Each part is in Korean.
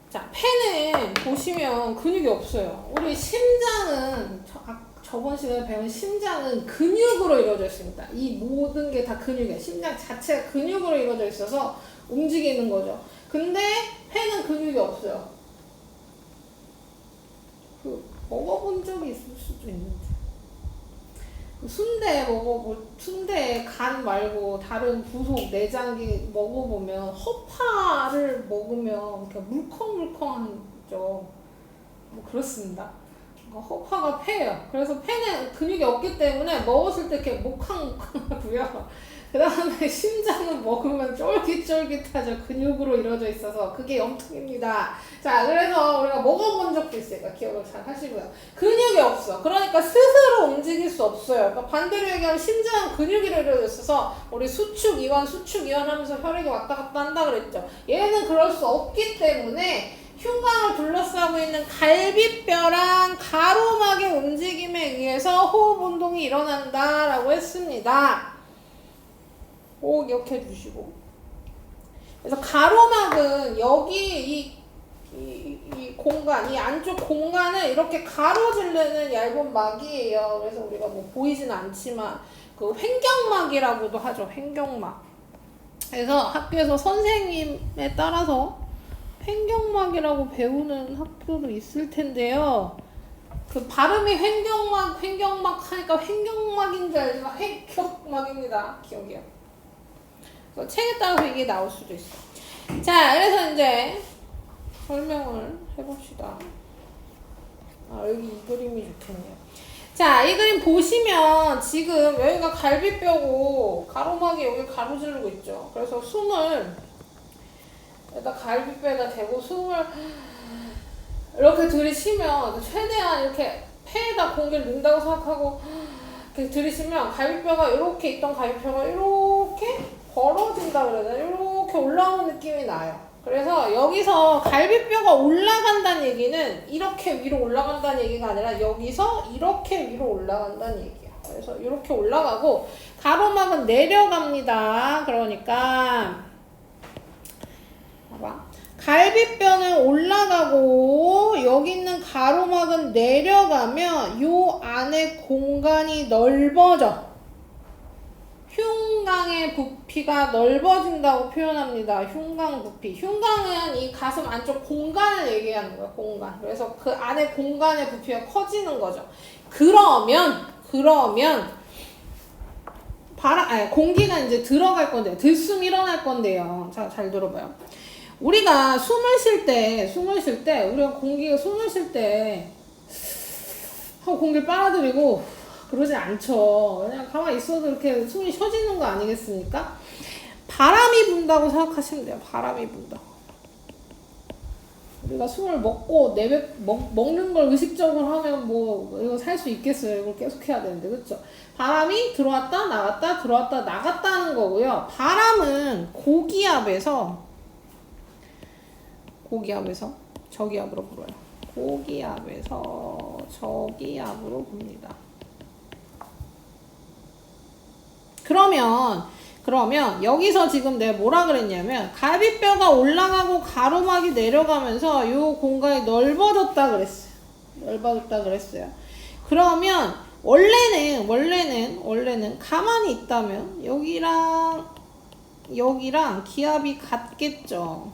자, 폐는 보시면 근육이 없어요. 우리 심장은 저번 시간에 배운 심장은 근육으로 이루어져 있습니다. 이 모든 게 다 근육이에요. 심장 자체가 근육으로 이루어져 있어서 움직이는 거죠. 근데 폐는 근육이 없어요. 먹어본 적이 있을 수도 있는데. 순대 간 말고 다른 부속 내장기 먹어보면 허파를 먹으면 그냥 물컹물컹하죠. 뭐 그렇습니다. 허파가 폐예요. 그래서 폐는 근육이 없기 때문에 먹었을 때 이렇게 모캉모캉하고요. 그 다음에 심장은 먹으면 쫄깃쫄깃하죠. 근육으로 이루어져 있어서 그게 염통입니다. 자, 그래서 우리가 먹어본 적도 있으니까 기억을 잘 하시고요. 근육이 없어. 그러니까 스스로 움직일 수 없어요. 그러니까 반대로 얘기하면 심장은 근육으로 이루어져 있어서 우리 수축, 이완 하면서 혈액이 왔다 갔다 한다 그랬죠. 얘는 그럴 수 없기 때문에 흉곽을 둘러싸고 있는 갈비뼈랑 가로막의 움직임에 의해서 호흡 운동이 일어난다라고 했습니다. 꼭 기억해 주시고. 그래서 가로막은 여기 이 공간, 이 안쪽 공간을 이렇게 가로지르는 얇은 막이에요. 그래서 우리가 뭐 보이지는 않지만 그 횡격막이라고도 하죠. 횡격막. 그래서 학교에서 선생님에 따라서 횡격막이라고 배우는 학교도 있을 텐데요. 그 발음이 횡격막 하니까 횡격막인 줄 알지만 횡격막입니다. 기억이요. 책에 따라서 이게 나올 수도 있어. 자, 그래서 이제 설명을 해봅시다. 여기 이 그림이 좋겠네요. 자, 이 그림 보시면 지금 여기가 갈비뼈고 가로막이 여기 가로지르고 있죠. 그래서 숨을 여기다 갈비뼈에다 대고 숨을 이렇게 들이쉬면 최대한 이렇게 폐에다 공기를 넣는다고 생각하고 이렇게 들이쉬면 갈비뼈가 이렇게 있던 갈비뼈가 이렇게 벌어진다 그래야 되나? 이렇게 올라오는 느낌이 나요. 그래서 여기서 갈비뼈가 올라간다는 얘기는 이렇게 위로 올라간다는 얘기가 아니라 여기서 이렇게 위로 올라간다는 얘기야. 그래서 이렇게 올라가고 가로막은 내려갑니다. 그러니까 봐봐. 갈비뼈는 올라가고 여기 있는 가로막은 내려가면 요 안에 공간이 넓어져. 흉곽의 부피가 넓어진다고 표현합니다. 흉곽 부피. 흉곽은 이 가슴 안쪽 공간을 얘기하는 거야. 공간. 그래서 그 안에 공간의 부피가 커지는 거죠. 그러면 공기가 이제 들어갈 건데요. 들숨이 일어날 건데요. 자, 잘 들어봐요. 우리가 숨을 쉴 때 우리가 공기가 숨을 쉴 때 하고 공기를 빨아들이고 그러지 않죠. 그냥 가만히 있어도 이렇게 숨이 쉬어지는 거 아니겠습니까? 바람이 분다고 생각하시면 돼요. 바람이 분다. 우리가 숨을 먹고 먹는 걸 의식적으로 하면 뭐 이거 살 수 있겠어요. 이걸 계속 해야 되는데, 그렇죠? 바람이 들어왔다 나갔다 들어왔다 나갔다 하는 거고요. 바람은 고기압에서 저기압으로 불어요. 고기압에서 저기압으로 붑니다. 그러면 여기서 지금 내가 뭐라 그랬냐면 갈비뼈가 올라가고 가로막이 내려가면서 요 공간이 넓어졌다 그랬어요. 그러면 원래는 가만히 있다면 여기랑 기압이 같겠죠.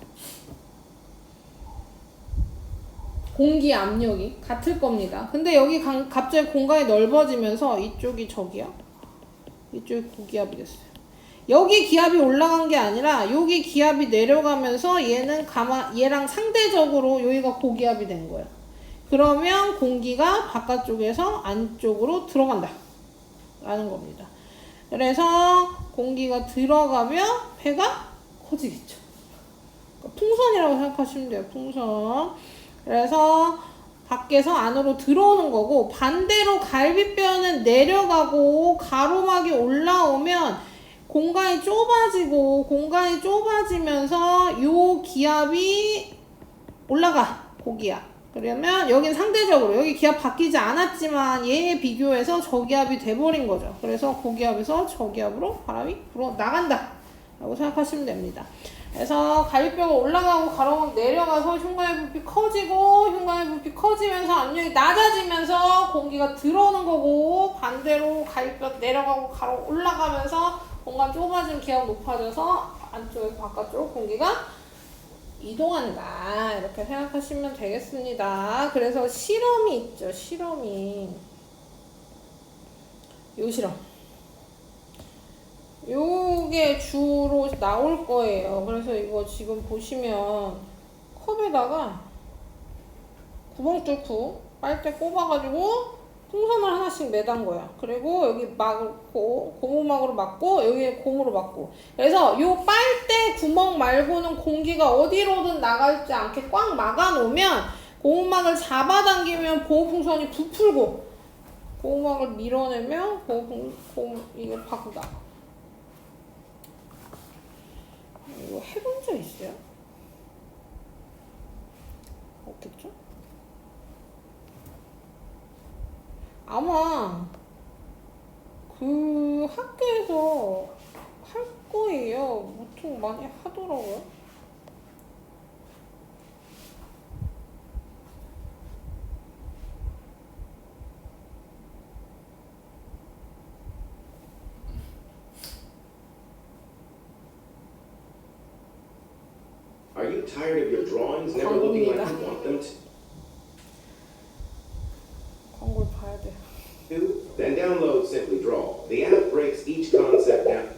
공기 압력이 같을 겁니다. 근데 여기 갑자기 공간이 넓어지면서 이쪽이 저기야. 이쪽이 고기압이 됐어요. 여기 기압이 올라간 게 아니라 여기 기압이 내려가면서 얘랑 상대적으로 여기가 고기압이 된 거예요. 그러면 공기가 바깥쪽에서 안쪽으로 들어간다 라는 겁니다. 그래서 공기가 들어가면 폐가 커지겠죠. 그러니까 풍선이라고 생각하시면 돼요. 풍선. 그래서 밖에서 안으로 들어오는 거고, 반대로 갈비뼈는 내려가고 가로막이 올라오면 공간이 좁아지면서 요 기압이 올라가. 고기압. 그러면 여긴 상대적으로 여기 기압 바뀌지 않았지만 얘에 비교해서 저기압이 돼버린 거죠. 그래서 고기압에서 저기압으로 바람이 불어 나간다 라고 생각하시면 됩니다. 그래서 갈비뼈가 올라가고 가로막 내려가서 흉곽의 부피 커지고 흉곽의 부피 커지면서 압력이 낮아지면서 공기가 들어오는 거고, 반대로 갈비뼈 내려가고 가로 올라가면서 공간 좁아지면 기압 높아져서 안쪽에서 바깥쪽으로 공기가 이동한다. 이렇게 생각하시면 되겠습니다. 그래서 실험이 있죠. 실험이. 요 실험. 요게 주로 나올 거예요. 그래서 이거 지금 보시면 컵에다가 구멍 뚫고 빨대 꼽아가지고 풍선을 하나씩 매단 거야. 그리고 여기 막고 고무막으로 막고 여기에 고무로 막고. 그래서 요 빨대 구멍 말고는 공기가 어디로든 나가지 않게 꽉 막아 놓으면 고무막을 잡아당기면 보호풍선이 부풀고 고무막을 밀어내면 이게 밖으로 나가. 이거 해본 적 있어요? 없겠죠? 아마 그 학교에서 할 거예요. 보통 많이 하더라고요. Are you tired of your drawings never looking like you want them to? 광고를 봐야 돼요. Then download Simply Draw. The app breaks each concept down.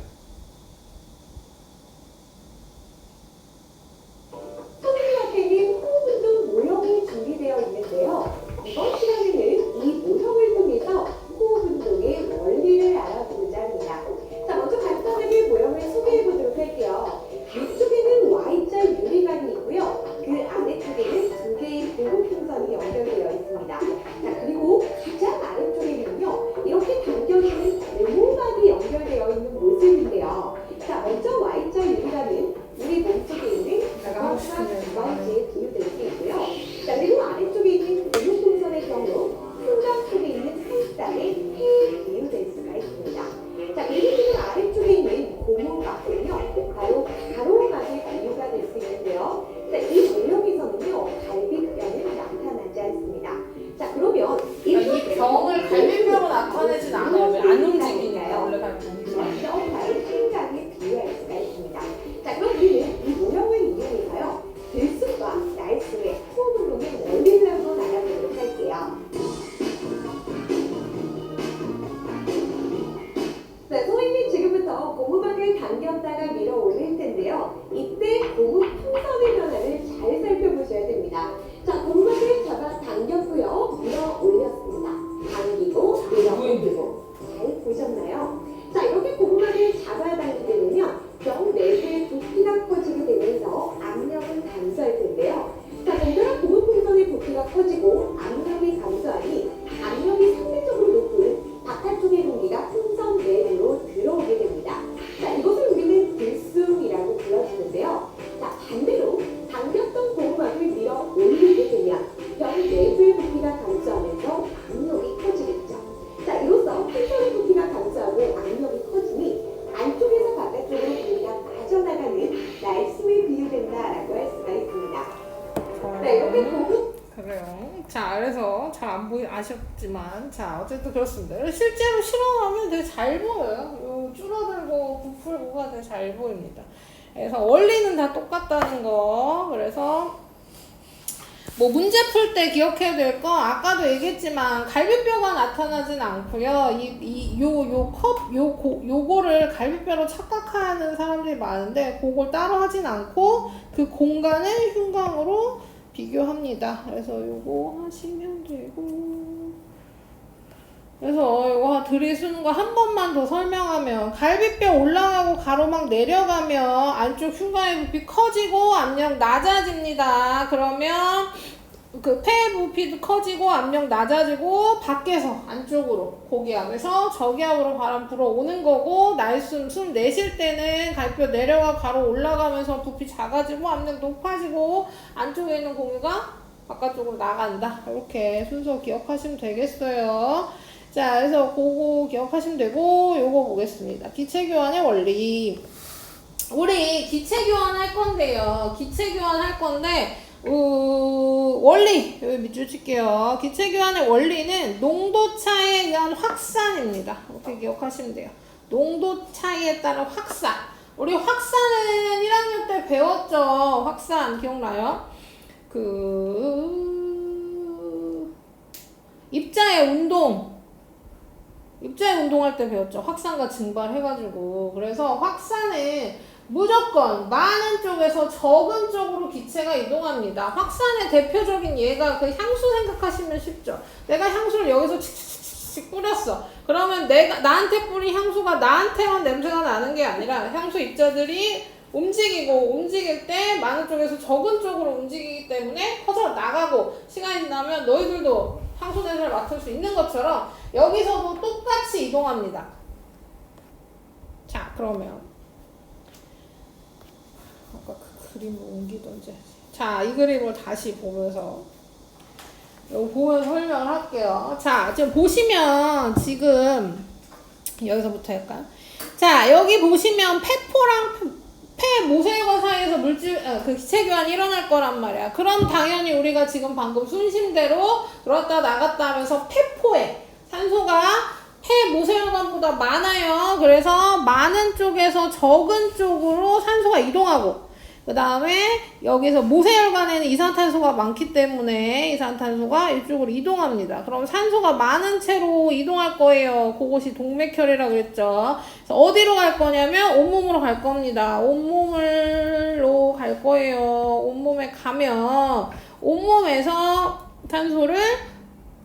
선생님한테는 호흡운동 모형이 준비되어 있는데요. 이번 시간에는 이 모형을 통해서 호흡운동의 원리를 알아보고자 합니다. 자, 먼저 간단하게 모형을 소개해 보도록 할게요. 위쪽에는 Y자 유리관이 있고요. 그 아래쪽에는 두 개의 보호풍선이 연결되어 있습니다. 자, 그리고 가장 아래쪽에는요, 이렇게 당겨지는 고무막이 연결되어 있는 모습인데요. 자, 먼저 Y자 유리관은 우리 몸속에 있는 구강과 기관지에 비유될 수 있고요. 자, 그리고 아래쪽에 있는 고무풍선의 경우 흉곽 속에 있는 한 쌍의 폐에 비유될 수가 있습니다. 자, 그리고 지금 아래쪽에 있는 고무막은요, 바로 가로막의 비유가 될 수 있는데요. 자, 이 모형에서는요, 갈비뼈는 나타나지 않습니다. 자, 그러면 이 병을 갈비뼈로 나타내진 않아요. 왜 안 움직이니까 원래 갈비뼈. 바로 흉곽에 비유할 수가 있습니다. 자, 그럼 우리는 이 모형을 이용해서요, 들숨과 날숨의 호흡 운동의 원리를 한번 알아보도록 할게요. 자, 선생님이 지금부터 고무막을 당겼다가 밀어 올릴 텐데요. 이때 고무 풍선의 변화를 잘 살펴보셔야 됩니다. 자, 고무막을 잡아 당겼고요. 밀어 올렸습니다. 당기고 밀어 올리고. 잘 보셨나요? 자, 이렇게 고무막을 잡아당기게 되면 병 내부의 부피가 커지게 되면서 압력은 감소할 텐데요. 자, 동그란 고무풍선의 부피가 커지고 압력이 감소하니 압력이 상대적으로 높은 바깥쪽의 공기가 풍선 내부로 들어오게 됩니다. 자, 이것을 우리는 들숨이라고 불러주는데요. 자, 반대로 당겼던 고무막을 밀어 올리게 되면 병 내부의 부피가 감소하면서 압력이 커지겠죠. 자, 이로써 풍선의 부피가 감소하고 압력이 커지니 안쪽에서 바깥쪽으로 공기가 빠져나가는 날숨에 비유된다라고 할 수가 있습니다. 네, 이렇게 고무 그래요. 자, 그래서 잘 안 아셨지만, 자, 어쨌든 그렇습니다. 실제로 실험하면 되게 잘 보여요. 요 줄어들고 부풀고가 되게 잘 보입니다. 그래서 원리는 다 똑같다는 거. 그래서 뭐 문제 풀 때 기억해야 될 거 아까도 얘기했지만 갈비뼈가 나타나진 않고요. 요거를 갈비뼈로 착각하는 사람들이 많은데 그걸 따로 하진 않고 그 공간을 흉곽으로 비교합니다. 그래서 요거 하시면 되고, 그래서 요거 들이쓰는 거 한 번만 더 설명하면, 갈비뼈 올라가고 가로막 내려가면 안쪽 흉곽의 부피 커지고 압력 낮아집니다. 그러면 그 폐 부피도 커지고 압력 낮아지고 밖에서 안쪽으로 고기압에서 저기압으로 바람 불어오는 거고, 날숨 숨 내쉴 때는 갈비뼈 내려가 가로 올라가면서 부피 작아지고 압력 높아지고 안쪽에 있는 공기가 바깥쪽으로 나간다. 이렇게 순서 기억하시면 되겠어요. 자, 그래서 그거 기억하시면 되고, 요거 보겠습니다. 기체교환의 원리. 우리 기체 교환할 건데요. 기체 교환할 건데 원리 여기 밑줄 칠게요. 기체 교환의 원리는 농도 차이에 의한 확산입니다. 이렇게 기억하시면 돼요. 농도 차이에 따른 확산. 우리 확산은 1학년 때 배웠죠. 확산 기억나요? 입자의 운동할 때 배웠죠. 확산과 증발 해가지고. 그래서 확산은 무조건 많은 쪽에서 적은 쪽으로 기체가 이동합니다. 확산의 대표적인 예가 그 향수 생각하시면 쉽죠. 내가 향수를 여기서 칙칙칙칙 뿌렸어. 그러면 나한테 뿌린 향수가 나한테만 냄새가 나는 게 아니라 향수 입자들이 움직일 때 많은 쪽에서 적은 쪽으로 움직이기 때문에 퍼져 나가고 시간이 지나면 너희들도 향수 냄새를 맡을 수 있는 것처럼 여기서도 똑같이 이동합니다. 자, 그러면 아까 그 그림을 옮기던지. 자, 이 그림을 다시 보면서 이거 보면서 설명을 할게요. 자, 지금 보시면 지금 여기서부터 할까요? 자, 여기 보시면 폐포랑 폐 모세혈관 사이에서 그 기체 교환이 일어날 거란 말이야. 그럼 당연히 우리가 지금 방금 순심대로 들어왔다 나갔다 하면서 폐포에 산소가 폐 모세혈관보다 많아요. 그래서 많은 쪽에서 적은 쪽으로 산소가 이동하고, 그 다음에 여기서 모세혈관에는 이산탄소가 많기 때문에 이산탄소가 이쪽으로 이동합니다. 그럼 산소가 많은 채로 이동할 거예요. 그것이 동맥혈이라고 그랬죠. 그래서 어디로 갈 거냐면 온몸으로 갈 겁니다. 온몸으로 갈 거예요. 온몸에 가면 온몸에서 산소를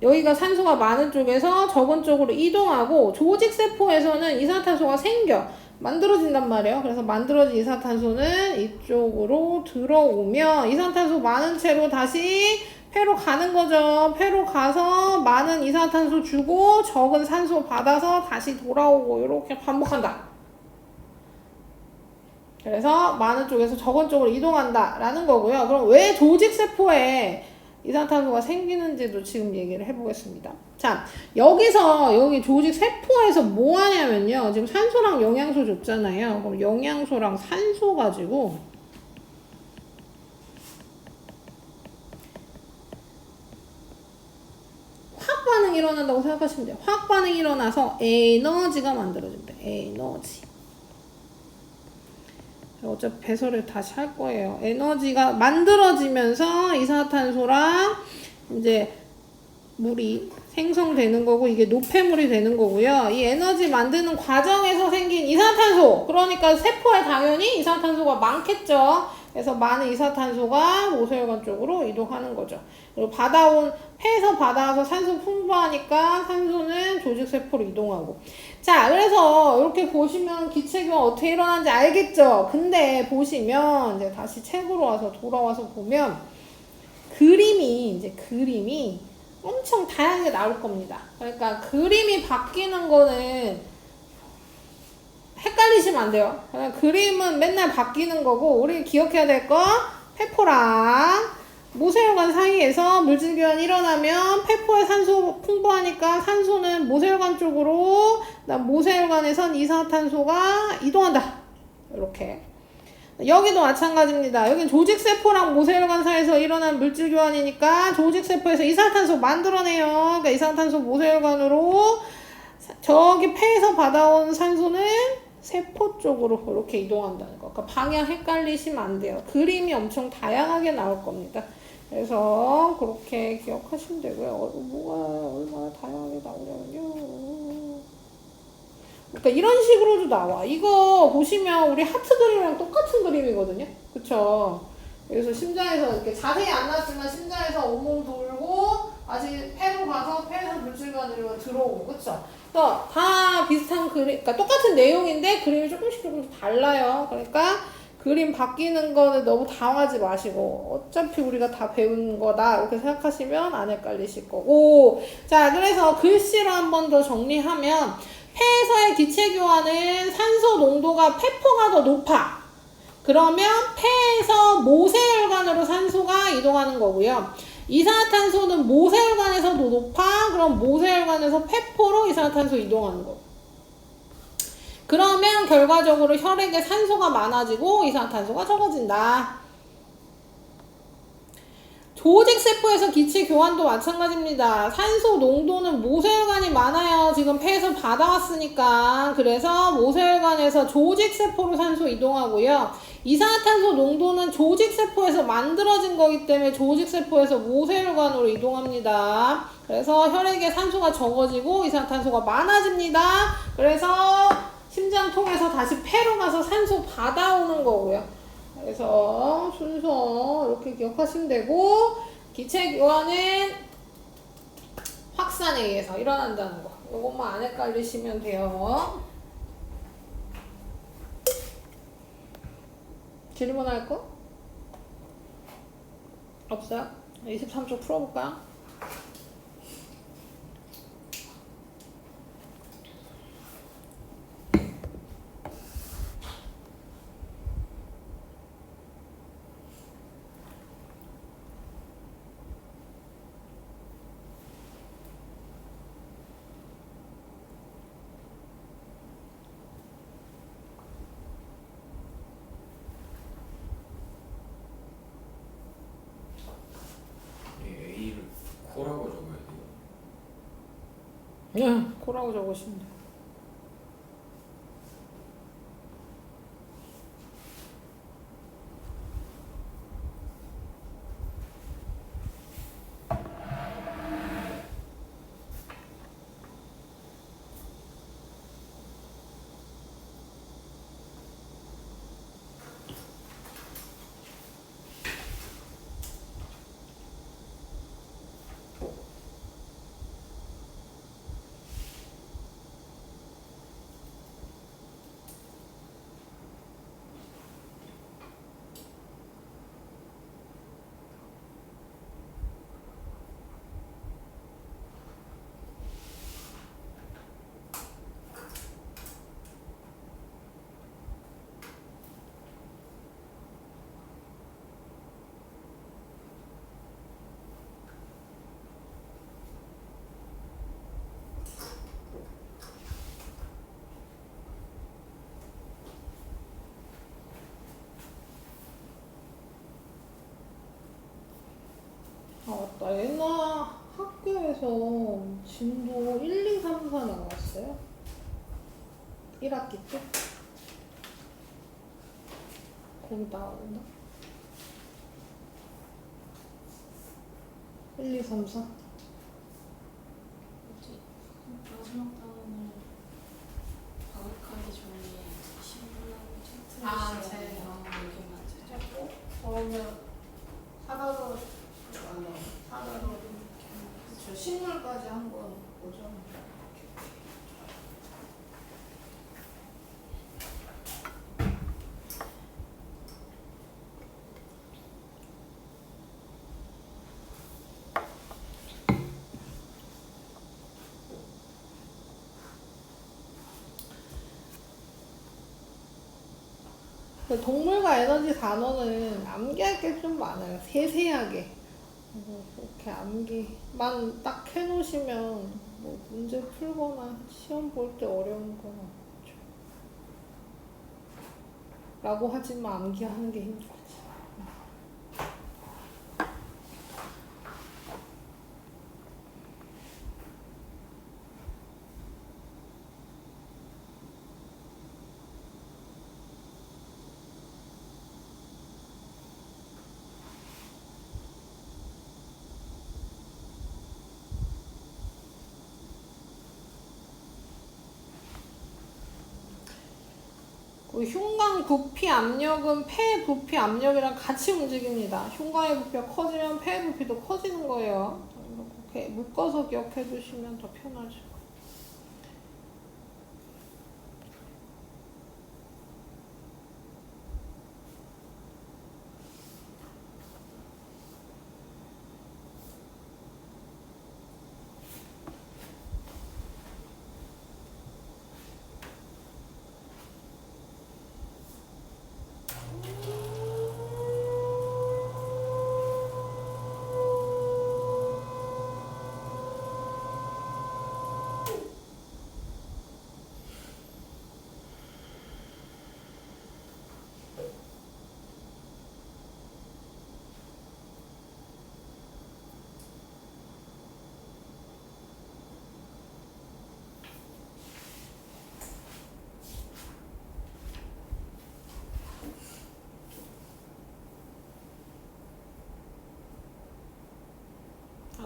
여기가 산소가 많은 쪽에서 적은 쪽으로 이동하고, 조직세포에서는 이산탄소가 만들어진단 말이에요. 그래서 만들어진 이산탄소는 이쪽으로 들어오면 이산탄소 많은 채로 다시 폐로 가는 거죠. 폐로 가서 많은 이산탄소 주고 적은 산소 받아서 다시 돌아오고 이렇게 반복한다. 그래서 많은 쪽에서 적은 쪽으로 이동한다 라는 거고요. 그럼 왜 조직세포에 이산탄소가 생기는지도 지금 얘기를 해보겠습니다. 자, 여기 조직 세포에서 뭐 하냐면요. 지금 산소랑 영양소 줬잖아요. 그럼 영양소랑 산소 가지고 화학 반응이 일어난다고 생각하시면 돼요. 화학 반응이 일어나서 에너지가 만들어진다. 에너지. 어차피 배설을 다시 할 거예요. 에너지가 만들어지면서 이산화탄소랑 이제 물이 생성되는 거고, 이게 노폐물이 되는 거고요. 이 에너지 만드는 과정에서 생긴 이산화탄소, 그러니까 세포에 당연히 이산화탄소가 많겠죠. 그래서 많은 이산화탄소가 모세혈관 쪽으로 이동하는 거죠. 그리고 폐에서 받아와서 산소 풍부하니까 산소는 조직세포로 이동하고. 자, 그래서 이렇게 보시면 기체교환 어떻게 일어나는지 알겠죠? 근데 보시면 이제 다시 책으로 돌아와서 보면 그림이 엄청 다양하게 나올 겁니다. 그러니까 그림이 바뀌는 거는 헷갈리시면 안 돼요. 그냥 그림은 맨날 바뀌는 거고, 우리 기억해야 될 거, 폐포랑 모세혈관 사이에서 물질 교환이 일어나면 폐포에 산소 풍부하니까 산소는 모세혈관 쪽으로, 모세혈관에선 이산화탄소가 이동한다. 이렇게. 여기도 마찬가지입니다. 여긴 조직세포랑 모세혈관 사이에서 일어난 물질 교환이니까 조직세포에서 이산화탄소 만들어내요. 그러니까 이산화탄소 모세혈관으로, 저기 폐에서 받아온 산소는 세포 쪽으로 이렇게 이동한다는 거. 그러니까 방향 헷갈리시면 안 돼요. 그림이 엄청 다양하게 나올 겁니다. 그래서 그렇게 기억하시면 되고요. 뭐가 얼마나 다양하게 나오냐면요. 그러니까 이런 식으로도 나와. 이거 보시면 우리 하트 그림이랑 똑같은 그림이거든요. 그쵸? 그래서 심장에서 이렇게 자세히 안 나왔지만 심장에서 온몸 돌고 다시 폐로 가서 폐에서 물질관으로 들어오고. 그쵸? 그래서 다 비슷한 그림, 그러니까 똑같은 내용인데 그림이 조금씩 달라요. 그러니까 그림 바뀌는 거는 너무 당하지 마시고, 어차피 우리가 다 배운 거다 이렇게 생각하시면 안 헷갈리실 거고. 자, 그래서 글씨로 한 번 더 정리하면, 폐에서의 기체 교환은 산소 농도가 폐포가 더 높아. 그러면 폐에서 모세혈관으로 산소가 이동하는 거고요. 이산화탄소는 모세혈관에서도 높아. 그럼 모세혈관에서 폐포로 이산화탄소 이동하는 거. 그러면 결과적으로 혈액에 산소가 많아지고 이산화탄소가 적어진다. 조직세포에서 기체 교환도 마찬가지입니다. 산소 농도는 모세혈관이 많아요. 지금 폐에서 받아왔으니까. 그래서 모세혈관에서 조직세포로 산소 이동하고요. 이산화탄소 농도는 조직세포에서 만들어진 거기 때문에 조직세포에서 모세혈관으로 이동합니다. 그래서 혈액에 산소가 적어지고 이산화탄소가 많아집니다. 그래서 심장 통해서 다시 폐로 가서 산소 받아오는 거고요. 그래서 순서 이렇게 기억하시면 되고, 기체 교환은 확산에 의해서 일어난다는 거. 이것만 안 헷갈리시면 돼요. 질문할 거? 없어요? 23쪽 풀어볼까요? A를 코라고 적어야 돼요. 네, 코라고 적으시면 돼요. 아, 맞다. 옛날 학교에서 진도 1, 2, 3, 4 나왔어요. 1학기 때. 거기 나왔나? 1, 2, 3, 4. 뭐지? 마지막 단어는 방학하기 전에 신문하고 차트를 아, 써야 제- 돼요. 이게 맞아요. 했고, 그러면 사다로, 사다로, 그쵸. 식물까지 한 건 뭐죠? 근데 동물과 에너지 단어는 암기할 게 좀 많아요. 세세하게. 이렇게 암기만 딱 해놓으시면 뭐 문제 풀거나 시험 볼 때 어려운 건 없죠. 라고 하지만 암기하는 게 힘들지. 그 흉곽 부피 압력은 폐 부피 압력이랑 같이 움직입니다. 흉곽의 부피가 커지면 폐 부피도 커지는 거예요. 이렇게 묶어서 기억해 주시면 더 편하죠.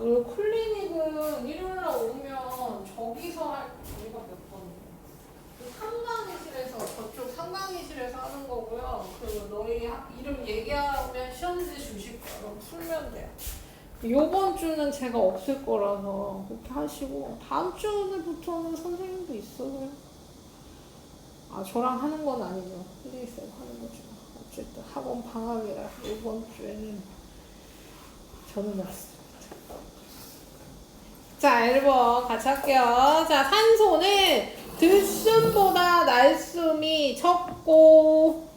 그리고 클리닉은 일요일날 오면 저기서 할, 저희가 몇 번이에요? 그 상강의실에서, 저쪽 상강의실에서 하는 거고요. 그 너희 이름 얘기하면 시험지 주실 거야. 그럼 풀면 돼요. 요번 주는 제가 없을 거라서 그렇게 하시고, 다음 주부터는 선생님도 있어요. 아, 저랑 하는 건 아니죠. 클리닉쌤 하는 거죠. 어쨌든 학원 방학이라 이번 주에는 저는 없습니다. 자, 1번 같이 할게요. 자, 산소는 들숨보다 날숨이 적고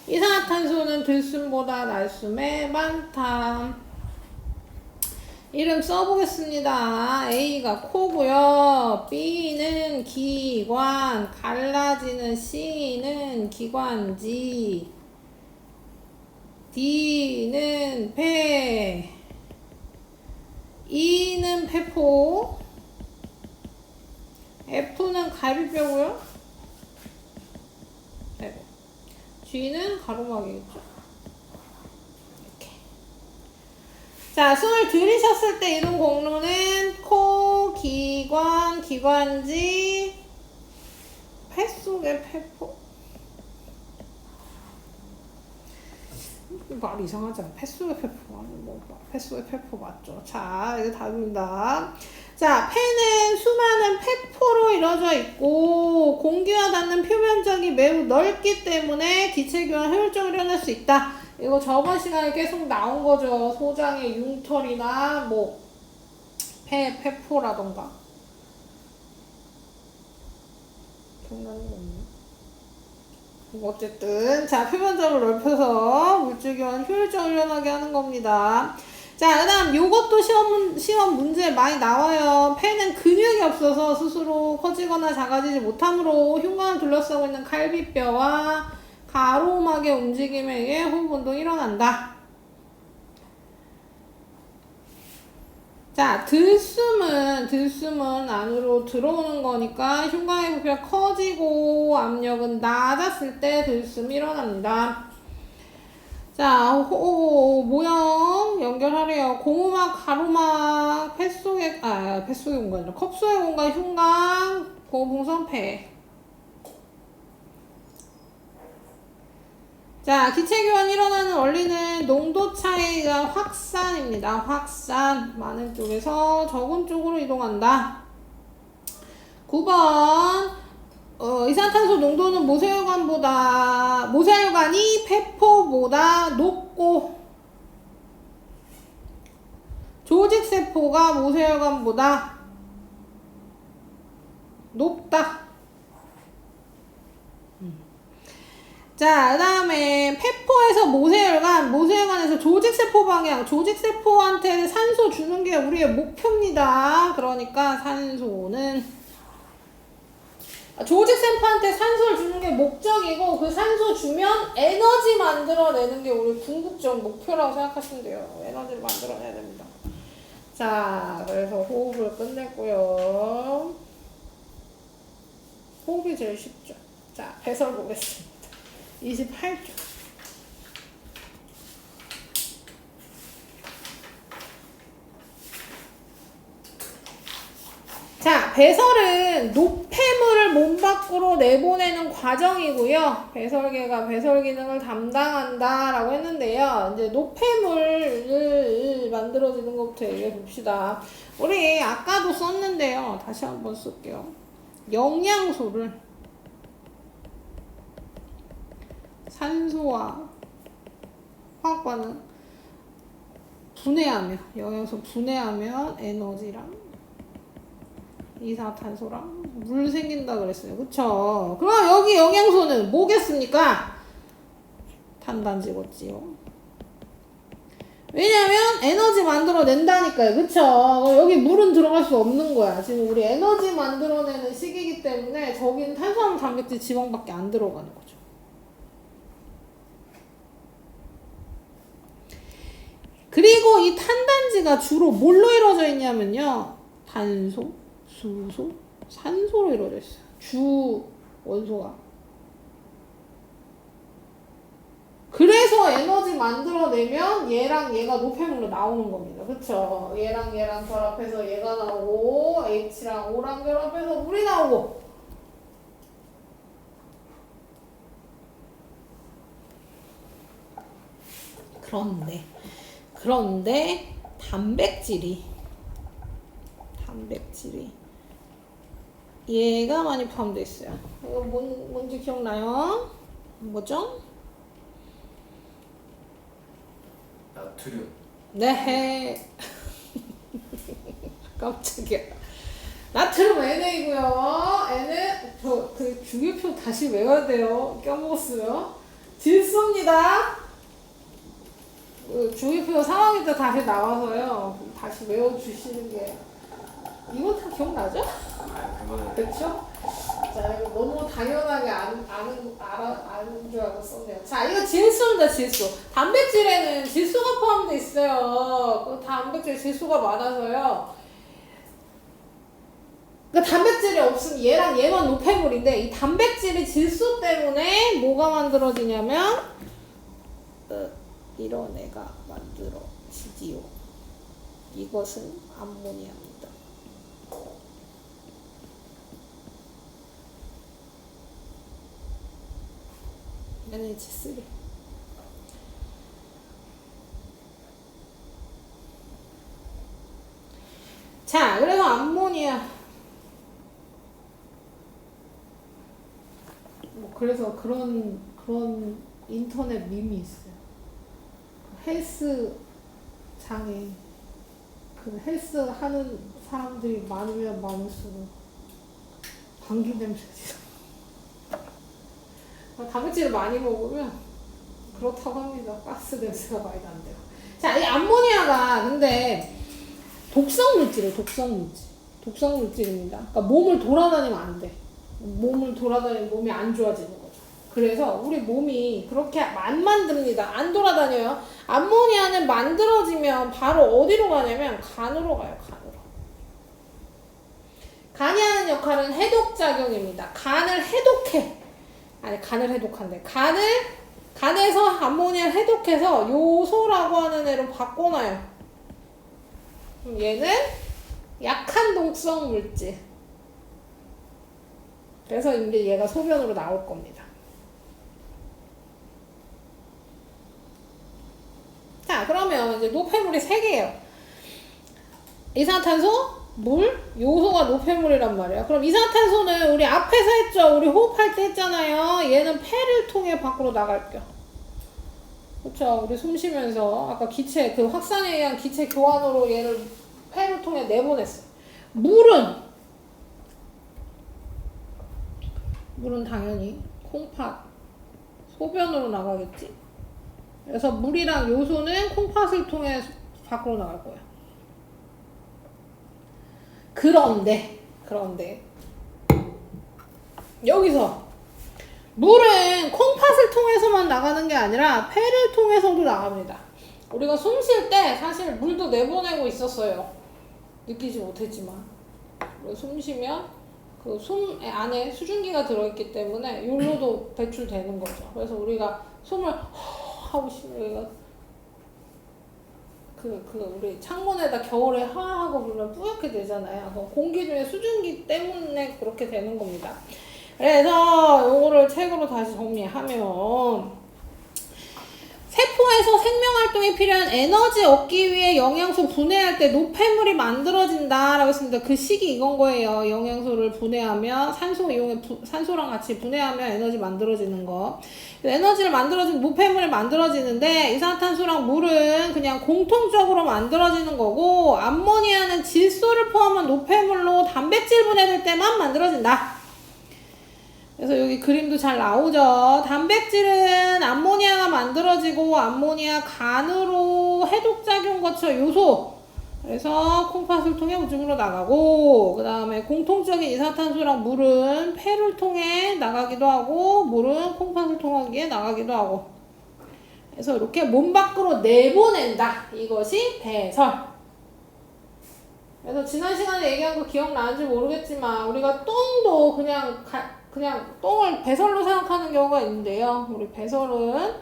이산화탄소는 들숨보다 날숨에 많다. 이름 써보겠습니다. A가 코고요. B는 기관, 갈라지는 C는 기관지, D는 폐, E는 폐포, F는 갈비뼈고요. 네. G는 가로막이겠죠. 이렇게. 자, 숨을 들이셨을 때 이동 공로는 코, 기관, 기관지, 폐 속의 폐포. 말 이상하지 않아? 폐수의 폐포 아니 뭐 폐수의 폐포 맞죠? 자, 이거 답입니다. 자, 폐는 수많은 폐포로 이루어져 있고 공기와 닿는 표면적이 매우 넓기 때문에 기체 교환 효율적으로 일어날 수 있다. 이거 저번 시간에 계속 나온 거죠. 소장의 융털이나 뭐 폐포라던가. 기억나는 거 없네. 어쨌든 자, 표면적을 넓혀서 물질 교환 효율적으로 일어나게 하는 겁니다. 자, 그 다음 요것도 시험 문제에 많이 나와요. 폐는 근육이 없어서 스스로 커지거나 작아지지 못하므로 흉관을 둘러싸고 있는 갈비뼈와 가로막의 움직임에 의해 호흡 운동이 일어난다. 자, 들숨은 안으로 들어오는 거니까 흉곽의 부피가 커지고 압력은 낮았을 때 들숨이 일어납니다. 자, 모형 연결하래요. 고무막, 가로막, 뱃속의 공간이죠. 컵속의 공간, 흉곽, 고봉선, 폐. 자, 기체 교환이 일어나는 원리는 농도 차이가 확산입니다. 확산. 많은 쪽에서 적은 쪽으로 이동한다. 9번. 이산탄소 농도는 모세혈관이 폐포보다 높고 조직세포가 모세혈관보다 높다. 자, 그 다음에 폐포에서 모세혈관에서 조직세포 방향, 조직세포한테 산소 주는 게 우리의 목표입니다. 그러니까 조직세포한테 산소를 주는 게 목적이고 그 산소 주면 에너지 만들어내는 게 우리 궁극적 목표라고 생각하시면 돼요. 에너지를 만들어내야 됩니다. 자, 그래서 호흡을 끝냈고요. 호흡이 제일 쉽죠. 자, 배설 보겠습니다. 28쪽. 자, 배설은 노폐물을 몸 밖으로 내보내는 과정이고요. 배설계가 배설 기능을 담당한다 라고 했는데요. 이제 노폐물을 만들어지는 것부터 얘기해 봅시다. 우리 아까도 썼는데요. 다시 한번 쓸게요. 영양소를 산소와 화학반응 영양소 분해하면 에너지랑 이산화탄소랑 물 생긴다 그랬어요. 그쵸? 그럼 여기 영양소는 뭐겠습니까? 탄단지겠지요. 왜냐면 에너지 만들어낸다니까요. 그쵸? 여기 물은 들어갈 수 없는 거야. 지금 우리 에너지 만들어내는 시기이기 때문에 저기는 탄수화물, 단백질, 지방밖에 안 들어가는 거죠. 그리고 이 탄단지가 주로 뭘로 이루어져 있냐면요. 탄소, 수소, 산소로 이루어져 있어요. 주 원소가. 그래서 에너지 만들어내면 얘랑 얘가 노폐물로 나오는 겁니다. 그쵸? 얘랑 얘랑 결합해서 얘가 나오고 H랑 O랑 결합해서 물이 나오고. 그런데 단백질이 얘가 많이 포함되어 있어요. 이거 뭔지 기억나요? 뭐죠? 나트륨. 네. 깜짝이야. 나트륨 NA고요. N은 그 주기표 다시 외워야 돼요. 까먹었어요. 질소입니다. 주기표 상황일 때 다시 나와서요. 다시 외워주시는 게. 이거 다 기억나죠? 아, 그거는 그렇죠? 자, 이거 너무 당연하게 아는 줄 알고 썼네요. 자, 이거 질소입니다, 질소. 단백질에는 질소가 포함되어 있어요. 그 단백질 질소가 많아서요. 그러니까 단백질이 없으면 얘랑 얘만 노폐물인데 이 단백질이 질소 때문에 뭐가 만들어지냐면 이런 애가 만들어지지요. 이것은 암모니아입니다. NH3. 자, 그래서 암모니아. 그래서 그런 인터넷 밈이 있어요. 헬스장에 헬스 하는 사람들이 많으면 많을수록 방귀 냄새가 단백질을 많이 먹으면 그렇다고 합니다. 가스 냄새가 많이 난대요. 자, 이 암모니아가 근데 독성 물질입니다. 그러니까 몸을 돌아다니면 안 돼. 몸을 돌아다니면 몸이 안 좋아지는 거죠. 그래서 우리 몸이 그렇게 안 만듭니다. 안 돌아다녀요. 암모니아는 만들어지면 바로 어디로 가냐면 간으로 가요. 간이 하는 역할은 해독작용입니다. 간을 해독한대. 간에서 암모니아를 해독해서 요소라고 하는 애로 바꿔놔요. 그럼 얘는 약한 독성 물질. 그래서 이제 얘가 소변으로 나올 겁니다. 자, 그러면 이제 노폐물이 3개예요. 이산화탄소, 물, 요소가 노폐물이란 말이에요. 그럼 이산화탄소는 우리 앞에서 했죠. 우리 호흡할 때 했잖아요. 얘는 폐를 통해 밖으로 나갈게요. 그렇죠. 우리 숨 쉬면서 아까 기체 그 확산에 의한 기체 교환으로 얘를 폐를 통해 내보냈어요. 물은 당연히 콩팥, 소변으로 나가겠지. 그래서 물이랑 요소는 콩팥을 통해 밖으로 나갈 거예요. 그런데 여기서 물은 콩팥을 통해서만 나가는 게 아니라 폐를 통해서도 나갑니다. 우리가 숨 쉴 때 사실 물도 내보내고 있었어요. 느끼지 못했지만 숨 쉬면 그 숨 안에 수증기가 들어있기 때문에 욜로도 배출되는 거죠. 그래서 우리가 숨을 하고 쉬면 우리 창문에다 겨울에 하하고 불면 뿌옇게 되잖아요. 공기 중에 수증기 때문에 그렇게 되는 겁니다. 그래서 요거를 책으로 다시 정리하면 세포에서 생명활동에 필요한 에너지 얻기 위해 영양소 분해할 때 노폐물이 만들어진다 라고 했습니다. 그 식이 이건 거예요. 영양소를 분해하면 산소랑 같이 분해하면 에너지 만들어지는 거. 에너지를 만들어진 노폐물이 만들어지는데 이산화탄소랑 물은 그냥 공통적으로 만들어지는 거고 암모니아는 질소를 포함한 노폐물로 단백질 분해될 때만 만들어진다. 그래서 여기 그림도 잘 나오죠. 단백질은 암모니아가 만들어지고 암모니아 간으로 해독작용 거쳐 요소. 그래서 콩팥을 통해 우중으로 나가고 그 다음에 공통적인 이산화탄소랑 물은 폐를 통해 나가기도 하고 물은 콩팥을 통하기에 나가기도 하고 그래서 이렇게 몸 밖으로 내보낸다. 이것이 배설. 그래서 지난 시간에 얘기한 거 기억나는지 모르겠지만 우리가 똥도 그냥 똥을 배설로 생각하는 경우가 있는데요. 우리 배설은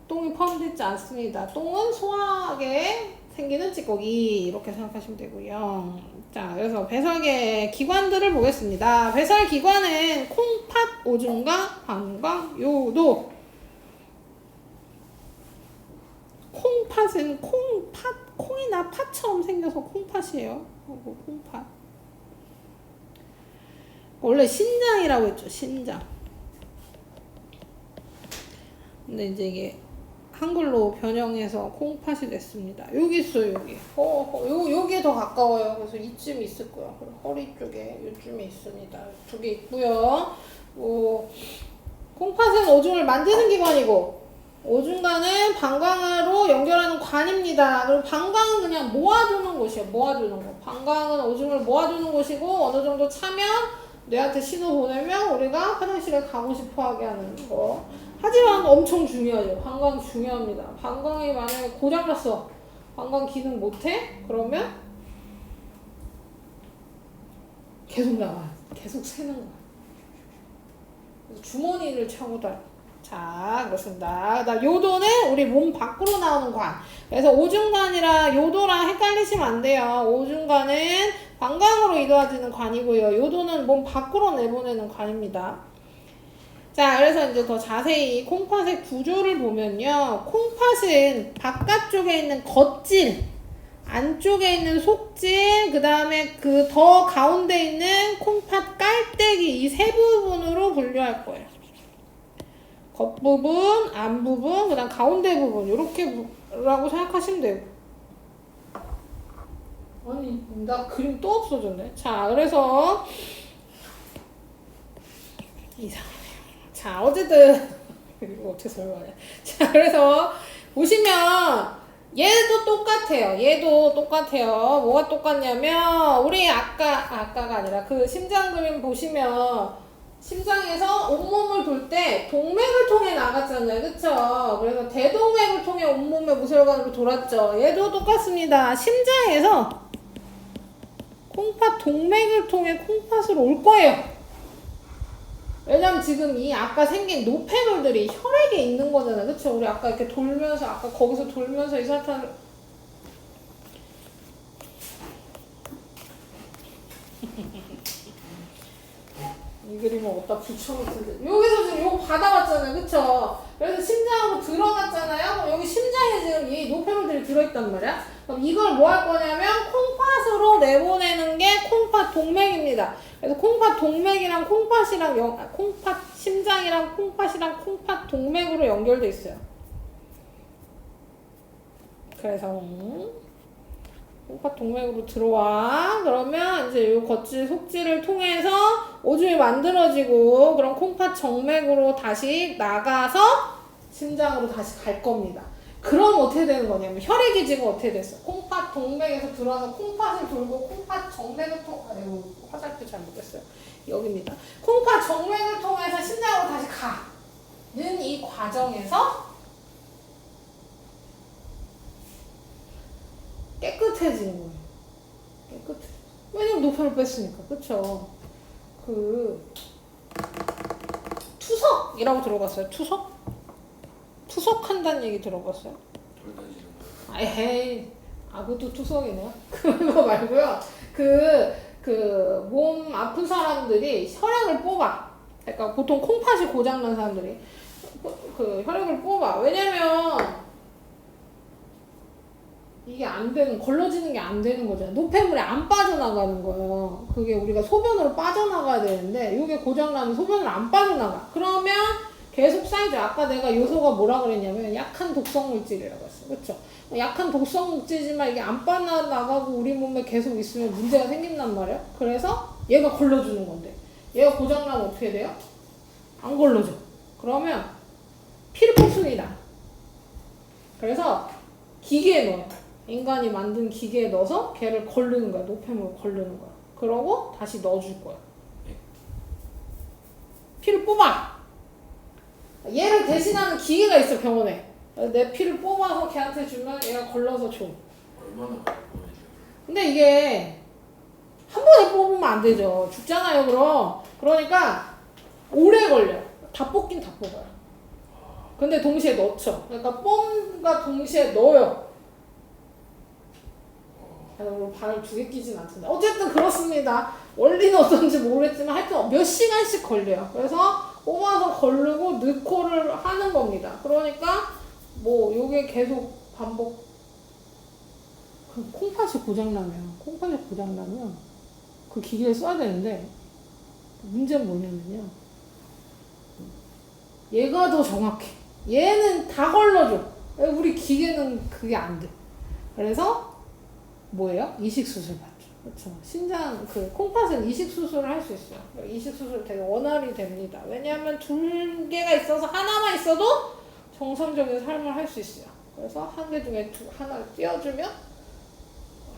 똥이 포함되어 있지 않습니다. 똥은 소화하게 생기는 찌꺼기 이렇게 생각하시면 되고요. 자, 그래서 배설계 기관들을 보겠습니다. 배설 기관은 콩팥, 오줌과 방광, 요도. 콩팥은 콩이나 팥처럼 생겨서 콩팥이에요. 콩팥. 원래 신장이라고 했죠. 신장. 근데 이제 이게 한글로 변형해서 콩팥이 됐습니다. 여기 있어요, 여기. 여기에 더 가까워요. 그래서 이쯤 있을 거야. 허리 쪽에 요쯤에 있습니다. 두 개 있고요. 콩팥은 오줌을 만드는 기관이고, 오줌과는 방광으로 연결하는 관입니다. 그리고 방광은 그냥 모아두는 곳이에요. 모아두는 곳. 방광은 오줌을 모아두는 곳이고, 어느 정도 차면 뇌한테 신호 보내면 우리가 화장실에 가고 싶어 하게 하는 거. 하지만 엄청 중요하죠. 방광 중요합니다. 방광이 만약에 고장났어. 방광 기능 못해? 그러면 계속 나와. 계속 새는 거야. 그래서 주머니를 차고 다녀. 자, 그렇습니다. 요도는 우리 몸 밖으로 나오는 관. 그래서 오줌관이랑 요도랑 헷갈리시면 안 돼요. 오줌관은 방광으로 이루어지는 관이고요. 요도는 몸 밖으로 내보내는 관입니다. 자, 그래서 이제 더 자세히 콩팥의 구조를 보면요. 콩팥은 바깥쪽에 있는 겉질, 안쪽에 있는 속질, 그 다음에 그 더 가운데 있는 콩팥 깔때기 이 세 부분으로 분류할 거예요. 겉부분, 안부분, 그 다음 가운데 부분 이렇게 라고 생각하시면 돼요. 아니, 나 그림 또 없어졌네. 자, 그래서 이상하네요. 자, 어쨌든 이거 어떻게 설명하냐. 자, 그래서 보시면 얘도 똑같아요. 얘도 똑같아요. 뭐가 똑같냐면 우리 아까가 아니라 그 심장 그림 보시면 심장에서 온몸을 돌 때 동맥을 통해 나갔잖아요. 그쵸? 그래서 대동맥을 통해 온몸의 모세혈관으로 돌았죠. 얘도 똑같습니다. 심장에서 콩팥 동맥을 통해 콩팥으로 올 거예요. 왜냐면 지금 이 아까 생긴 노폐물들이 혈액에 있는 거잖아요. 그쵸? 우리 아까 이렇게 돌면서, 아까 거기서 돌면서 이산화탄을 이 그림을 어디다 붙여놓던데 여기서 지금 요거 받아왔잖아요. 그쵸? 그래서 심장으로 들어갔잖아요. 그럼 여기 심장에 지금 이 노폐물들이 들어있단 말이야. 그럼 이걸 뭐 할 거냐면 콩팥으로 내보내는 게 콩팥 동맥입니다. 그래서 콩팥 동맥이랑 콩팥이랑 콩팥 심장이랑 콩팥이랑 콩팥 동맥으로 연결돼 있어요. 그래서 콩팥 동맥으로 들어와. 그러면 이제 요 겉질 속질을 통해서 오줌이 만들어지고 그럼 콩팥 정맥으로 다시 나가서 심장으로 다시 갈 겁니다. 그럼 어떻게 되는 거냐면 혈액이 지금 어떻게 됐어? 콩팥 동맥에서 들어와서 콩팥을 돌고 콩팥 정맥을 아이고 화살표 잘못했어요. 여기입니다. 콩팥 정맥을 통해서 심장으로 다시 가는 이 과정에서 깨끗해지는 거예요. 깨끗해. 왜냐면 노폐를 뺐으니까. 그쵸? 투석이라고 들어봤어요? 투석한다는 얘기 들어봤어요? 돌 던지는 거. 에헤이, 그것도 투석이네요. 그거 말고요. 몸 아픈 사람들이 혈액을 뽑아. 그러니까 보통 콩팥이 고장난 사람들이 혈액을 뽑아. 왜냐면 이게 걸러지는 게 안 되는 거잖아요. 노폐물이 안 빠져나가는 거예요. 그게 우리가 소변으로 빠져나가야 되는데 이게 고장나면 소변으로 안 빠져나가. 그러면 계속 쌓이죠. 아까 내가 요소가 뭐라 그랬냐면 약한 독성 물질이라고 했어. 그쵸? 약한 독성 물질이지만 이게 안 빠져나가고 우리 몸에 계속 있으면 문제가 생긴단 말이야. 그래서 얘가 걸러주는 건데 얘가 고장나면 어떻게 돼요? 안 걸러져. 그러면 피를 뽑습니다. 그래서 기계에 넣어요. 인간이 만든 기계에 넣어서 걔를 걸르는 거야. 노폐물을 걸르는 거야. 그러고 다시 넣어줄 거야. 피를 뽑아. 얘를 대신하는 기계가 있어, 병원에. 내 피를 뽑아서 걔한테 주면 얘가 걸러서 줘. 얼마나 걸려요? 근데 이게 한 번에 뽑으면 안 되죠. 죽잖아요, 그럼. 그러니까 오래 걸려. 다 뽑긴 다 뽑아요. 근데 동시에 넣죠. 그러니까 뽐과 동시에 넣어요. 발을 두 개 끼진 않던데. 어쨌든 그렇습니다. 원리는 어떤지 모르겠지만 하여튼 몇 시간씩 걸려요. 그래서 뽑아서 걸르고 넣고를 하는 겁니다. 그러니까 뭐 요게 계속 반복. 그 콩팥이 고장나면 그 기계를 써야 되는데 문제는 뭐냐면요. 얘가 더 정확해. 얘는 다 걸러줘. 우리 기계는 그게 안 돼. 그래서 뭐예요? 이식 수술 받죠. 그렇죠. 신장 그 콩팥은 이식 수술을 할 수 있어요. 이식 수술 되게 원활히 됩니다. 왜냐하면 두 개가 있어서 하나만 있어도 정상적인 삶을 할 수 있어요. 그래서 한 개 중에 하나를 띄워주면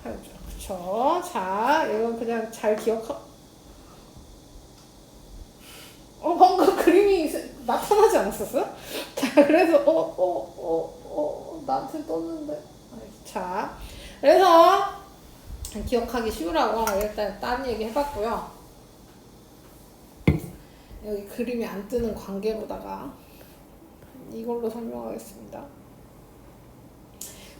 하죠. 그렇죠. 자, 이건 그냥 잘 방금 그림이 나타나지 않았었어요? 자, 그래서 나한테 떴는데. 자, 그래서 기억하기 쉬우라고 일단 딴 얘기 해봤고요. 여기 그림이 안 뜨는 관계로다가 이걸로 설명하겠습니다.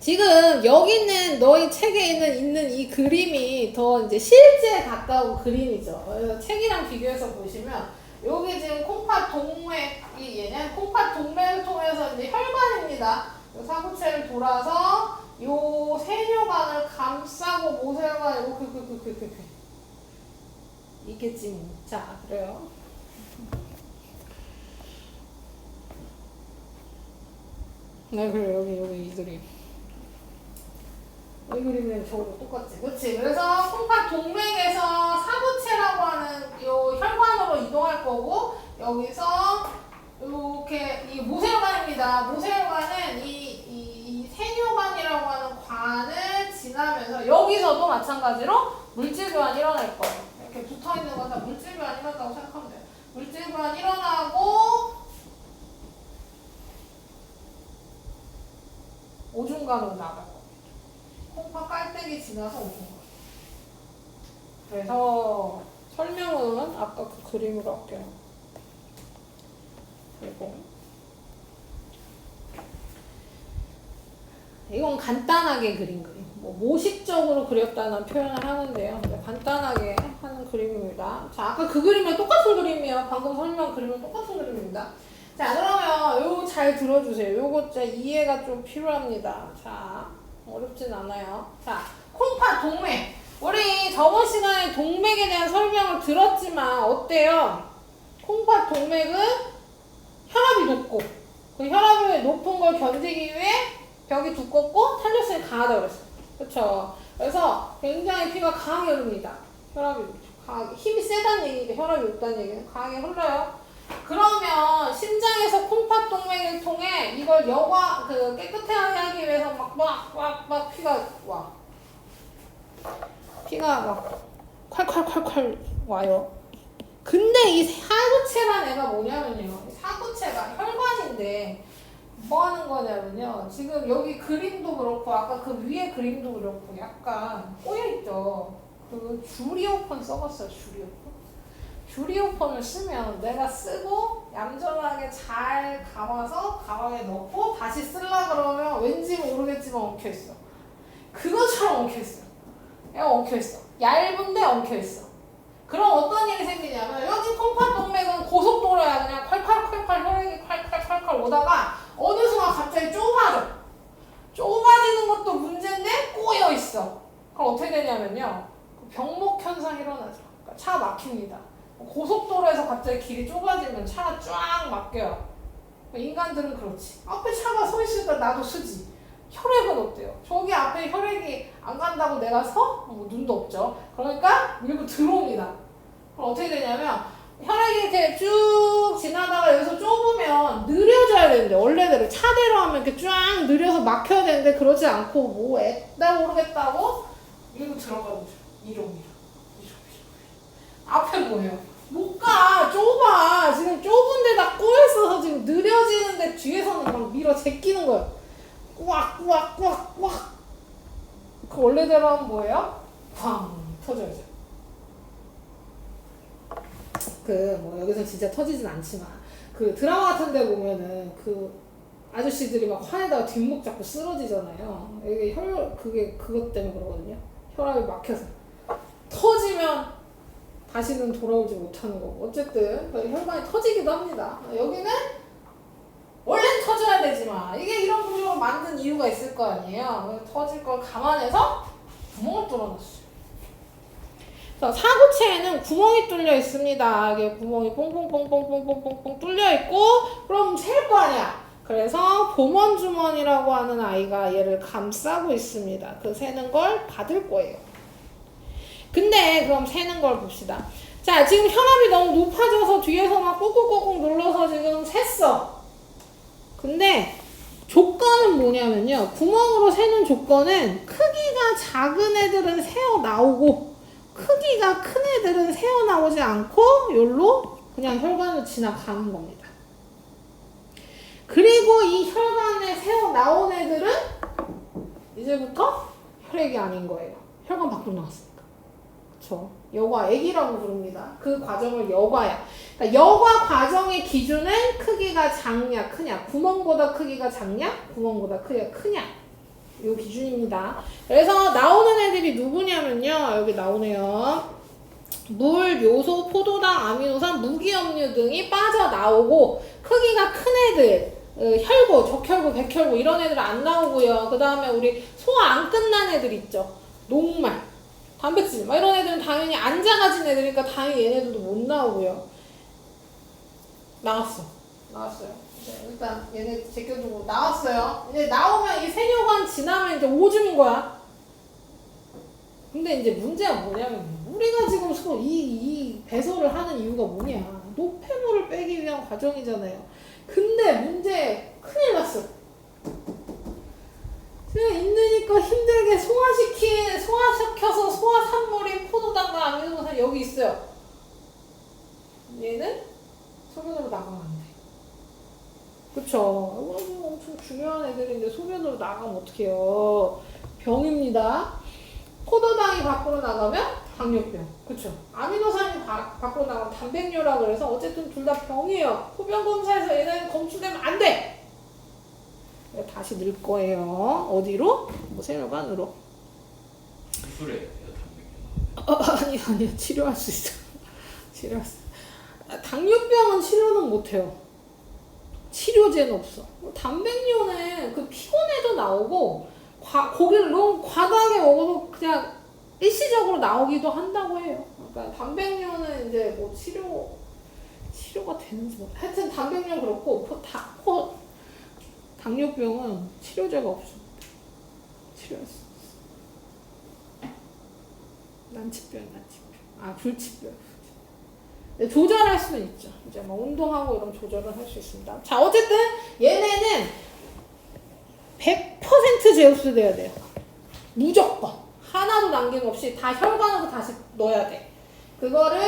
지금 여기 있는 너희 책에 있는 이 그림이 더 이제 실제에 가까운 그림이죠. 그래서 책이랑 비교해서 보시면 여기 지금 콩팥 동맥이 얘는 콩팥 동맥을 통해서 이제 혈관입니다. 사구체를 돌아서 요 세뇨관을 감싸고 모세혈관 이겠지 뭐. 자, 그래요. 네, 그래 여기 이 그림. 이 그림은 저거랑 똑같지, 그렇지? 그래서 콩팥 동맥에서 사구체라고 하는 요 혈관으로 이동할 거고 여기서 이렇게 이 모세혈관입니다. 모세혈관은 이 세뇨관이라고 하는 관을 지나면서 여기서도 마찬가지로 물질 교환이 일어날 거예요. 이렇게 붙어 있는 건 다 물질 교환이 일어난다고 생각하면 돼요. 물질 교환이 일어나고 오줌관으로 나갈 겁니다. 콩팥 깔때기 지나서 오줌관. 그래서 설명은 아까 그 그림으로 할게요. 그리고 이건 간단하게 그린 그림. 뭐 모식적으로 그렸다는 표현을 하는데요. 간단하게 하는 그림입니다. 자, 아까 그 그림이랑 똑같은 그림이에요. 방금 설명 그림은 똑같은 그림입니다. 자, 그러면 요거 잘 들어주세요. 요거 진짜 이해가 좀 필요합니다. 자, 어렵진 않아요. 자, 콩팥 동맥. 우리 저번 시간에 동맥에 대한 설명을 들었지만 어때요? 콩팥 동맥은 혈압이 높고 그 혈압이 높은 걸 견디기 위해 벽이 두껍고 탄력성이 강하다고 그랬어요. 그렇죠? 그래서 굉장히 피가 강하게 흐릅니다. 혈압이 강하게 힘이 세다는 얘기니까 혈압이 높다는 얘기는 강하게 흘러요. 그러면 심장에서 콩팥 동맥을 통해 이걸 깨끗하게 하기 위해서 막 피가 와. 피가 막 콸콸콸콸 와요. 근데 이 사구체란 애가 뭐냐면요. 사구체가 혈관인데 뭐 하는 거냐면요. 지금 여기 그림도 그렇고 아까 그 위에 그림도 그렇고 약간 꼬여있죠. 그 주리오폰 써봤어요. 주리오폰을 쓰면 내가 쓰고 얌전하게 잘 감아서 가방에 넣고 다시 쓰려 그러면 왠지 모르겠지만 엉켜있어. 그것처럼 엉켜있어요. 얘가 엉켜있어. 얇은데 엉켜있어. 그럼 어떤 일이 생기냐면 여기 콩팥 동맥은 고속도로야. 그냥 콸콸콸콸 혈액이 콸콸콸콸 오다가 어느 순간 갑자기 좁아져. 좁아지는 것도 문제인데 꼬여있어. 그럼 어떻게 되냐면요. 병목 현상이 일어나죠. 그러니까 차 막힙니다. 고속도로에서 갑자기 길이 좁아지면 차가 쫙 막혀요. 인간들은 그렇지. 앞에 차가 서 있으니까 나도 쓰지. 혈액은 어때요? 저기 앞에 혈액이 안 간다고 내가 서? 뭐 눈도 없죠. 그러니까 밀고 들어옵니다. 그럼 어떻게 되냐면 혈액이 이렇게 쭉 지나다가 여기서 좁으면 느려져야 되는데 원래대로 차대로 하면 이렇게 쫙 느려서 막혀야 되는데 그러지 않고 뭐 애다 모르겠다고 밀고 들어가는 거죠. 이러. 앞에 뭐예요? 못 가. 좁아. 지금 좁은 데다 꼬여있어서 지금 느려지는데 뒤에서는 막 밀어 제끼는 거예요. 꽉. 그 원래대로 하면 뭐예요? 쾅 터져야죠. 여기서 진짜 터지진 않지만 그 드라마 같은 데 보면은 그 아저씨들이 막 화내다가 뒷목 잡고 쓰러지잖아요. 이게 그게 그것 때문에 그러거든요. 혈압이 막혀서 터지면 다시는 돌아오지 못하는 거고. 어쨌든 혈관이 터지기도 합니다. 여기는 원래 터져야 되지만 이게 이런 구조로 만든 이유가 있을 거 아니에요. 터질 걸 감안해서 구멍을 뚫어놨어요. 자, 사구체에는 구멍이 뚫려 있습니다. 이게 구멍이 뽕뽕뽕뽕뽕뽕뽕 뚫려 있고, 그럼 셀 거 아니야. 그래서 보먼주머니라고 하는 아이가 얘를 감싸고 있습니다. 그 세는 걸 받을 거예요. 근데 그럼 세는 걸 봅시다. 자, 지금 혈압이 너무 높아져서 뒤에서 막 꾹꾹꾹꾹 눌러서 지금 셌어. 근데 조건은 뭐냐면요. 구멍으로 세는 조건은 크기가 작은 애들은 새어 나오고 크기가 큰 애들은 새어 나오지 않고 요로 그냥 혈관을 지나가는 겁니다. 그리고 이 혈관에 새어 나온 애들은 이제부터 혈액이 아닌 거예요. 혈관 밖으로 나왔으니까. 그쵸? 여과, 액이라고 부릅니다. 그 과정을 여과야. 그러니까 여과 과정의 기준은 크기가 작냐, 크냐. 구멍보다 크기가 작냐, 구멍보다 크기가 크냐. 요 기준입니다. 그래서 나오는 애들이 누구냐면요. 여기 나오네요. 물, 요소, 포도당, 아미노산, 무기염류 등이 빠져나오고 크기가 큰 애들, 혈구, 적혈구, 백혈구 이런 애들 안 나오고요. 그 다음에 우리 소화 안 끝난 애들 있죠. 녹말, 단백질 막 이런 애들은 당연히 안 작아진 애들이니까 당연히 얘네들도 못 나오고요. 나왔어요. 일단 얘네 제껴두고 나왔어요. 이제 나오면 이 세뇨관 지나면 이제 오줌인 거야. 근데 이제 문제가 뭐냐면 우리가 지금 이 배설을 하는 이유가 뭐냐. 노폐물을 빼기 위한 과정이잖아요. 근데 문제 큰일 났어. 제가 있으니까 힘들게 소화시켜서 소화산물인 포도당과 아미노산 여기 있어요. 얘는 소변으로 나가면 안 돼. 그쵸? 이거 엄청 중요한 애들인데 소변으로 나가면 어떡해요. 병입니다. 포도당이 밖으로 나가면 당뇨병. 그쵸? 아미노산이 밖으로 나가면 단백뇨라 그래서 어쨌든 둘 다 병이에요. 소변 검사에서 얘네는 검출되면 안 돼! 다시 넣을 거예요. 어디로? 뭐 세뇨관으로. 수술해야 돼요, 단백질. 아니요. 치료할 수 있어. 당뇨병은 치료는 못해요. 치료제는 없어. 단백뇨는 그 피곤해도 나오고 고기를 너무 과다하게 먹어도 그냥 일시적으로 나오기도 한다고 해요. 그러니까 단백뇨는 이제 뭐 치료가 되는지 뭐 하여튼 단백뇨는 그렇고 당뇨병은 치료제가 없습니다. 치료할 수 없어. 난치병. 불치병. 네, 조절할 수는 있죠. 이제 뭐 운동하고 이런 조절을 할 수 있습니다. 자, 어쨌든 얘네는 100% 제흡수 돼야 돼요. 무조건. 하나도 남김없이 다 혈관으로 다시 넣어야 돼. 그거를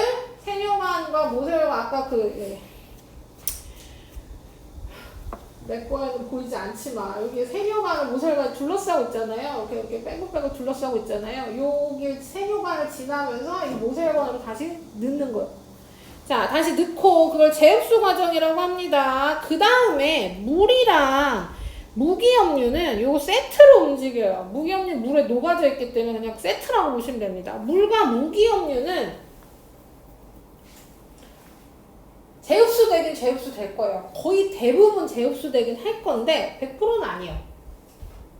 세뇨관과 모세혈관 아까 내 거에는 보이지 않지만 여기 세뇨관을 모세혈관을 둘러싸고 있잖아요. 이렇게 빼고 둘러싸고 있잖아요. 여기 세뇨관을 지나면서 이 모세혈관으로 다시 넣는 거예요. 자, 다시 넣고 그걸 재흡수 과정이라고 합니다. 그 다음에 물이랑 무기염류는 요거 세트로 움직여요. 무기염류 물에 녹아져 있기 때문에 그냥 세트라고 보시면 됩니다. 물과 무기염류는 재흡수되긴 재흡수될 거예요. 거의 대부분 재흡수되긴 할 건데 100%는 아니에요.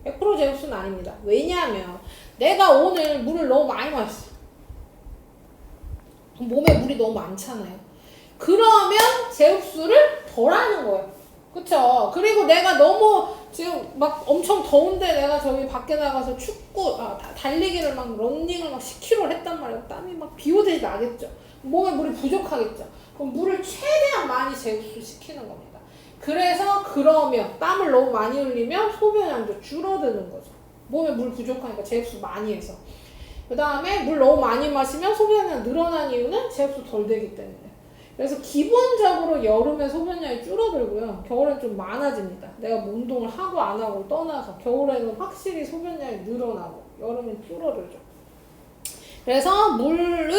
100% 재흡수는 아닙니다. 왜냐하면 내가 오늘 물을 너무 많이 마셨어. 몸에 물이 너무 많잖아요. 그러면 재흡수를 덜 하는 거예요. 그쵸? 그리고 내가 너무 지금 막 엄청 더운데 내가 저기 밖에 나가서 달리기를 막 런닝을 막 10km를 했단 말이에요. 땀이 막 비 오듯이 나겠죠. 몸에 물이 부족하겠죠. 그럼 물을 최대한 많이 재흡수시키는 겁니다. 그래서 그러면 땀을 너무 많이 흘리면 소변량도 줄어드는 거죠. 몸에 물 부족하니까 재흡수 많이 해서. 그 다음에 물 너무 많이 마시면 소변량 늘어난 이유는 재흡수 덜 되기 때문에. 그래서 기본적으로 여름에 소변량이 줄어들고요. 겨울엔 좀 많아집니다. 내가 운동을 하고 안 하고 떠나서 겨울에는 확실히 소변량이 늘어나고 여름엔 줄어들죠. 그래서 물은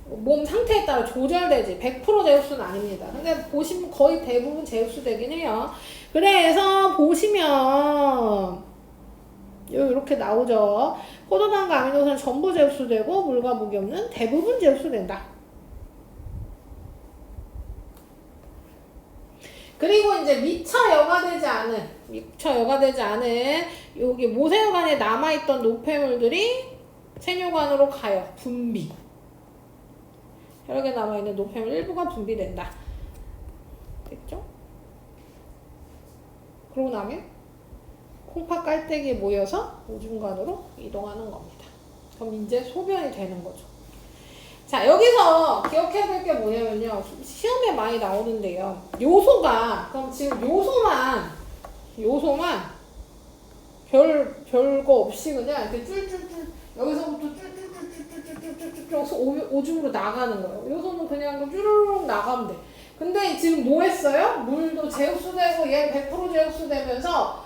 몸 상태에 따라 조절되지 100% 제흡수는 아닙니다. 근데 보시면 거의 대부분 제흡수 되긴 해요. 그래서 보시면 이렇게 나오죠. 포도당과 아미노산은 전부 제흡수되고 물과 무기 없는 대부분 제흡수된다. 그리고 이제 미처 여과되지 않은 여기 모세혈관에 남아있던 노폐물들이 세뇨관으로 가요. 분비. 혈액에 남아있는 노폐물 일부가 분비된다. 됐죠? 그러고 나면 콩팥 깔때기에 모여서 오줌관으로 이동하는 겁니다. 그럼 이제 소변이 되는 거죠. 자, 여기서 기억해야 될 게 뭐냐면요. 시험에 많이 나오는데요. 요소가, 그럼 지금 요소만 별거 없이 그냥 이렇게 쫄쫄쫄, 여기서부터 쫄쫄쫄쫄쫄쫄쫄 오줌으로 나가는 거예요. 요소는 그냥 쭈르륵 나가면 돼. 근데 지금 뭐 했어요? 물도 제흡수되고 얘 100% 제흡수되면서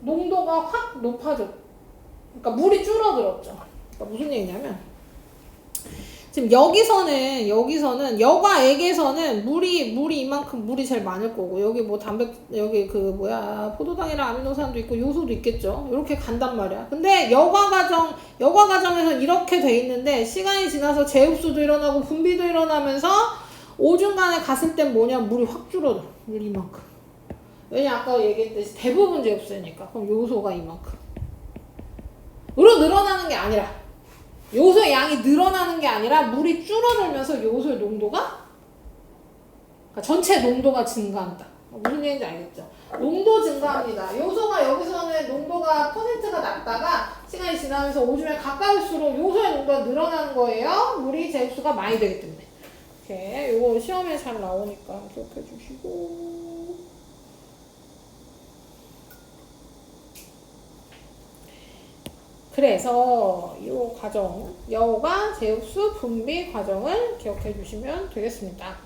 농도가 확 높아졌. 그러니까 물이 줄어들었죠. 그러니까 무슨 얘기냐면 지금 여기서는 여과액에서는 물이 이만큼 물이 제일 많을 거고 여기 뭐 여기 포도당이랑 아미노산도 있고 요소도 있겠죠. 이렇게 간단 말이야. 근데 여과 과정에서 이렇게 돼 있는데 시간이 지나서 제흡수도 일어나고 분비도 일어나면서 오줌간에 갔을 땐 뭐냐 물이 확 줄어들어. 물 이만큼. 왜냐 아까 얘기했듯이 대부분 제흡수니까. 그럼 요소가 이만큼. 으로 늘어나는 게 아니라 요소의 양이 늘어나는 게 아니라 물이 줄어들면서 요소의 농도가 그러니까 전체 농도가 증가한다. 무슨 얘기인지 알겠죠? 농도 증가합니다. 요소가 여기서는 농도가 퍼센트가 낮다가 시간이 지나면서 오줌에 가까울수록 요소의 농도가 늘어나는 거예요. 물이 제흡수가 많이 되기 때문에. 이렇게 요거 시험에 잘 나오니까 기억해 주시고. 그래서 이 과정, 여과, 제흡수, 분비 과정을 기억해 주시면 되겠습니다.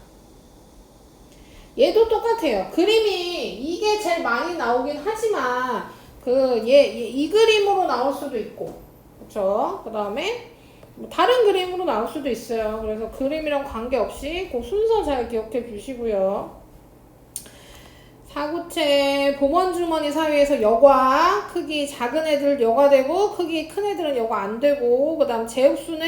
얘도 똑같아요. 그림이 이게 제일 많이 나오긴 하지만 이 그림으로 나올 수도 있고, 그렇죠? 그 다음에 뭐 다른 그림으로 나올 수도 있어요. 그래서 그림이랑 관계없이 그 순서 잘 기억해 주시고요. 사구체 보먼주머니 사이에서 여과 크기 작은 애들 여과되고 크기 큰 애들은 여과 안 되고 그 다음 제흡수는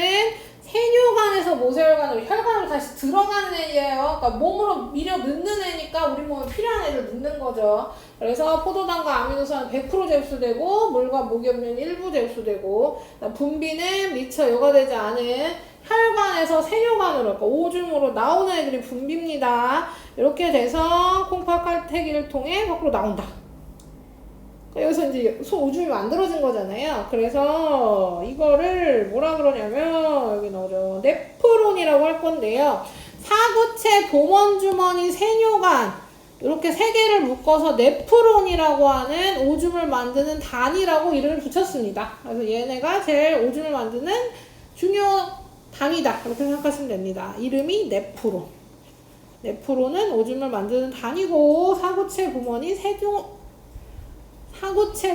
세뇨관에서 모세혈관으로 혈관으로 다시 들어가는 애예요. 그러니까 몸으로 밀어 넣는 애니까 우리 몸에 필요한 애를 넣는 거죠. 그래서 포도당과 아미노산은 100% 제흡수되고 물과 목이 없는 일부 제흡수되고 분비는 미처 여과되지 않은 혈관에서 세뇨관으로 그러니까 오줌으로 나오는 애들이 분비입니다. 이렇게 돼서 콩팥 깔때기를 통해 밖으로 나온다. 여기서 이제 오줌이 만들어진 거잖아요. 그래서 이거를 뭐라 그러냐면 여기 나오죠. 네프론이라고 할 건데요. 사구체 보먼주머니 세뇨관 이렇게 세 개를 묶어서 네프론이라고 하는 오줌을 만드는 단위라고 이름을 붙였습니다. 그래서 얘네가 제일 오줌을 만드는 중요 단위다. 이렇게 생각하시면 됩니다. 이름이 네프론. 네프론은 오줌을 만드는 단위고 사구체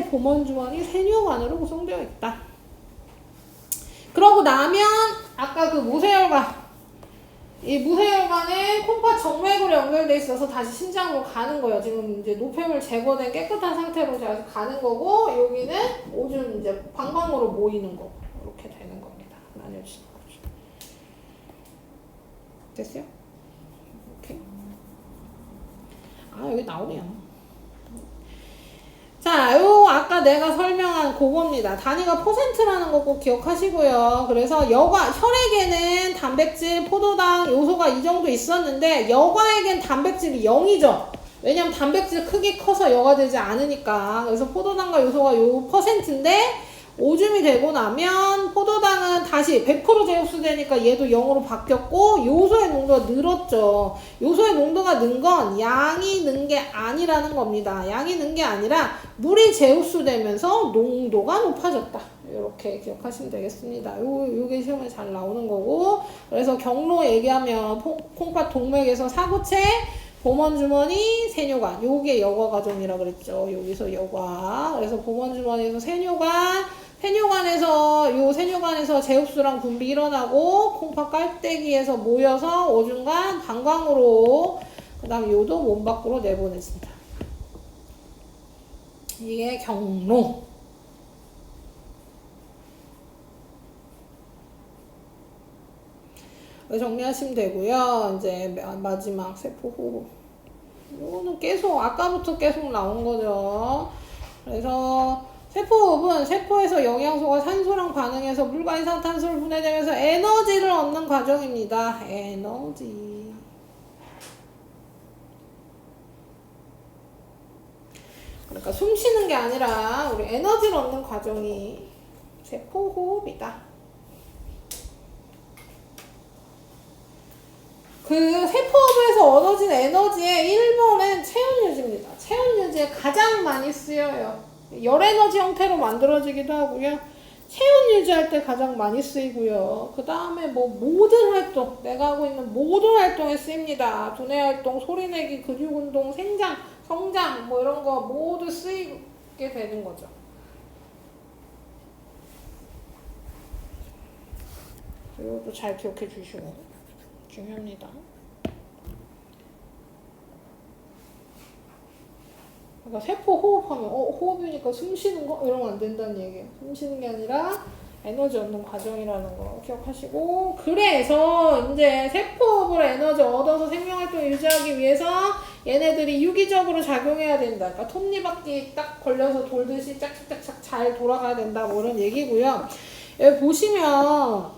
보먼주머니 세뇨관으로 구성되어 있다. 그러고 나면 아까 그 이 무세혈관에 콩팥 정맥으로 연결돼 있어서 다시 심장으로 가는 거예요. 지금 이제 노폐물 제거된 깨끗한 상태로 다시 가는 거고 여기는 오줌 이제 방광으로 모이는 거 이렇게 되는 겁니다. 나뉘어지는 거죠. 됐어요? 오케이. 여기 나오네요. 자, 아까 내가 설명한 그겁니다. 단위가 퍼센트라는 거 꼭 기억하시고요. 그래서 혈액에는 단백질, 포도당, 요소가 이 정도 있었는데 여과액엔 단백질이 0이죠. 왜냐면 단백질 크기 커서 여과되지 않으니까. 그래서 포도당과 요소가 요 퍼센트인데 오줌이 되고 나면 포도당은 다시 100% 제흡수되니까 얘도 0으로 바뀌었고 요소의 농도가 늘었죠. 요소의 농도가 는 건 양이 는 게 아니라는 겁니다. 양이 는 게 아니라 물이 제흡수되면서 농도가 높아졌다. 이렇게 기억하시면 되겠습니다. 요게 시험에 잘 나오는 거고 그래서 경로 얘기하면 콩팥 동맥에서 사구체 보먼주머니 세뇨관 요게 여과 과정이라 그랬죠. 여기서 여과 그래서 보먼주머니에서 세뇨관 세뇨관에서 제흡수랑 분비 일어나고 콩팥 깔때기에서 모여서 오중간 방광으로 그 다음 요도 몸 밖으로 내보내진다. 이게 경로. 정리하시면 되고요. 이제 마지막 세포 호흡. 이거는 계속 아까부터 계속 나온 거죠. 그래서 세포호흡은 세포에서 영양소가 산소랑 반응해서 물과 이산탄소를 분해되면서 에너지를 얻는 과정입니다. 에너지. 그러니까 숨 쉬는 게 아니라 우리 에너지를 얻는 과정이 세포호흡이다. 그 세포호흡에서 얻어진 에너지의 일본은 체온유지입니다. 체온유지에 가장 많이 쓰여요. 열에너지 형태로 만들어지기도 하고요. 체온 유지할 때 가장 많이 쓰이고요. 그 다음에 뭐 모든 활동, 내가 하고 있는 모든 활동에 쓰입니다. 두뇌 활동, 소리내기, 근육운동, 생장, 성장 뭐 이런 거 모두 쓰이게 되는 거죠. 이것도 잘 기억해 주시고 중요합니다. 그러니까 세포 호흡하면 호흡이니까 숨 쉬는 거 이러면 안 된다는 얘기예요. 숨 쉬는 게 아니라 에너지 얻는 과정이라는 거 기억하시고, 그래서 이제 세포 호흡으로 에너지 얻어서 생명활동을 유지하기 위해서 얘네들이 유기적으로 작용해야 된다. 그러니까 톱니바퀴 딱 걸려서 돌듯이 짝짝짝짝 잘 돌아가야 된다. 뭐 이런 얘기고요. 여기 보시면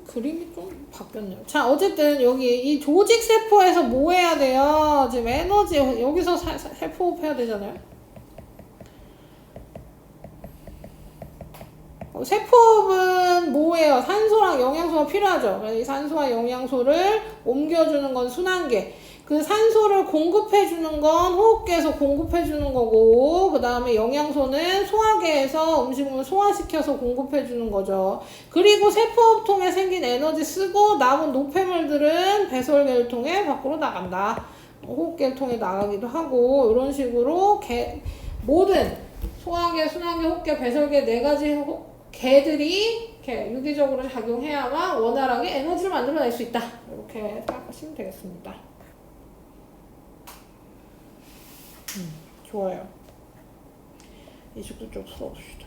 그림이 좀 바뀌었네요. 자, 어쨌든 여기 이 조직세포에서 뭐 해야 돼요? 지금 에너지 여기서 세포호흡 해야 되잖아요. 세포호흡은 뭐예요? 산소랑 영양소가 필요하죠. 이 산소와 영양소를 옮겨주는 건 순환계. 그 산소를 공급해주는 건 호흡계에서 공급해주는 거고, 그 다음에 영양소는 소화계에서 음식물을 소화시켜서 공급해주는 거죠. 그리고 세포호흡통에 생긴 에너지 쓰고 남은 노폐물들은 배설계를 통해 밖으로 나간다. 호흡계를 통해 나가기도 하고, 이런 식으로 모든 소화계, 순환계, 호흡계, 배설계 네 가지 개들이 이렇게 유기적으로 작용해야만 원활하게 에너지를 만들어낼 수 있다. 이렇게 생각하시면 되겠습니다. 좋아요. 이쪽도 좀 풀어봅시다.